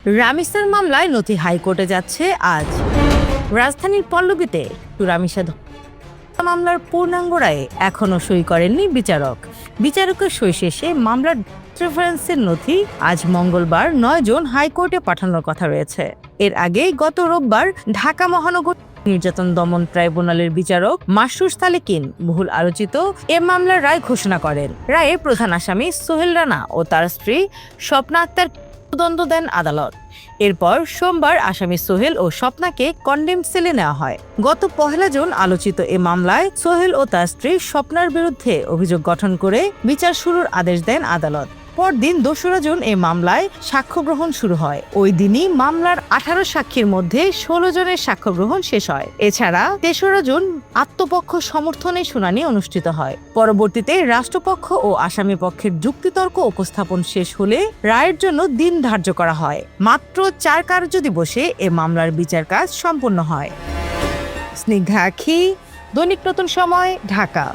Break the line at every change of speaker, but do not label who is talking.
রামিসার মামলায় নথি হাইকোর্টে যাচ্ছে আজ। রাজধানীর পল্লবীতে রামিসা মামলার পূর্ণাঙ্গ রায়ে এখনও সই করেননি বিচারক। বিচারকের সই শেষে মামলার রেফারেন্সের নথি আজ মঙ্গলবার ৯ জুন হাইকোর্টে পাঠানোর কথা রয়েছে। এর আগে গত রোববার ঢাকা মহানগর নির্যাতন দমন ট্রাইব্যুনালের বিচারক মাসরুর সালেকিন বহুল আলোচিত এ মামলার রায় ঘোষণা করেন। রায়ে প্রধান আসামি সোহেল রানা ও তার স্ত্রী স্বপ্না আক্তার দণ্ড দেন আদালত। এরপর সোমবার আসামি সোহেল ও স্বপ্নাকে কন্ডেম সেলে নেওয়া হয়। গত ১ জুন আলোচিত এ মামলায় সোহেল ও তার স্ত্রী স্বপ্নার বিরুদ্ধে অভিযোগ গঠন করে বিচার শুরুর আদেশ দেন আদালত। পরদিন ২রা জুন এ মামলায় সাক্ষ্য গ্রহণ শুরু হয়। ওই দিনই মামলার ১৮ সাক্ষীর মধ্যে ১৬ জনের সাক্ষ্য গ্রহণ শেষ হয়। এছাড়া ৩রা জুন আত্মপক্ষ সমর্থনে শুনানি অনুষ্ঠিত হয়। পরবর্তীতে রাষ্ট্রপক্ষ ও আসামি পক্ষের যুক্তিতর্ক উপস্থাপন শেষ হলে রায়ের জন্য দিন ধার্য করা হয়। মাত্র ৪ কার্যদিবসে এ মামলার বিচার কাজ সম্পন্ন হয়। স্নিগ্ধা আখি, দৈনিক নতুন সময়, ঢাকা।